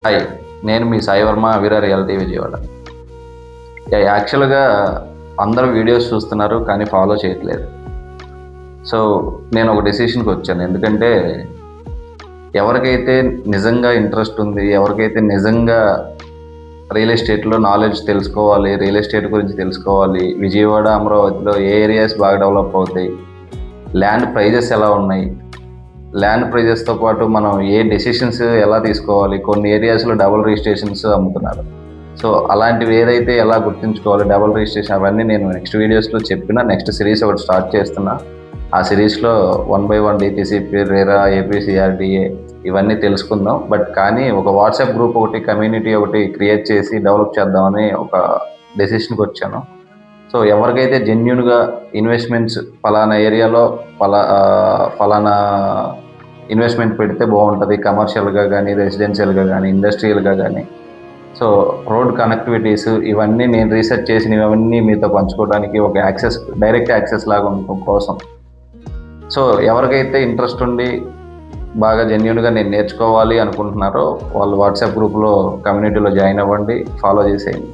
Hi, నేను మీ సాయి వర్మ వీరా reality Vijayawada. యాక్చువల్గా అందరూ వీడియోస్ చూస్తున్నారు కానీ ఫాలో చేయట్లేదు. సో నేను ఒక డెసిషన్కి వచ్చాను. ఎందుకంటే ఎవరికైతే నిజంగా ఇంట్రెస్ట్ ఉంది, ఎవరికైతే నిజంగా రియల్ ఎస్టేట్లో నాలెడ్జ్ తెలుసుకోవాలి, రియల్ ఎస్టేట్ గురించి తెలుసుకోవాలి, విజయవాడ అమరావతిలో ఏ ఏరియాస్ బాగా డెవలప్ అవుతాయి, ల్యాండ్ ప్రైజెస్ ఎలా ఉన్నాయి, ల్యాండ్ ప్రైజెస్తో పాటు మనం ఏ డెసిషన్స్ ఎలా తీసుకోవాలి, కొన్ని ఏరియాస్లో డబుల్ రిజిస్ట్రేషన్స్ అమ్ముతున్నారు. సో అలాంటివి ఏదైతే ఎలా గుర్తుంచుకోవాలి, డబుల్ రిజిస్ట్రేషన్, అవన్నీ నేను నెక్స్ట్ వీడియోస్లో చెప్పిన నెక్స్ట్ సిరీస్ ఒకటి స్టార్ట్ చేస్తున్నా. ఆ సిరీస్లో 1 by 1 DTCP, RERA, APCRDA ఇవన్నీ తెలుసుకుందాం. కానీ ఒక వాట్సాప్ గ్రూప్ ఒకటి, కమ్యూనిటీ ఒకటి క్రియేట్ చేసి డెవలప్ చేద్దామని ఒక డెసిషన్కి వచ్చాను. సో ఎవరికైతే జెన్యున్గా ఇన్వెస్ట్మెంట్స్ ఫలానా ఏరియాలో ఫలానా ఇన్వెస్ట్మెంట్ పెడితే బాగుంటుంది, కమర్షియల్గా కానీ, రెసిడెన్షియల్గా కానీ, ఇండస్ట్రియల్గా కానీ, సో రోడ్ కనెక్టివిటీస్ ఇవన్నీ నేను రీసెర్చ్ చేసినవి అవన్నీ మీతో పంచుకోవడానికి ఒక డైరెక్ట్ యాక్సెస్ లాగా ఉండటం కోసం. సో ఎవరికైతే ఇంట్రెస్ట్ ఉండి బాగా జెన్యున్గా నేను నేర్చుకోవాలి అనుకుంటున్నారో వాళ్ళు వాట్సాప్ గ్రూప్లో, కమ్యూనిటీలో జాయిన్ అవ్వండి, ఫాలో చేసేయండి.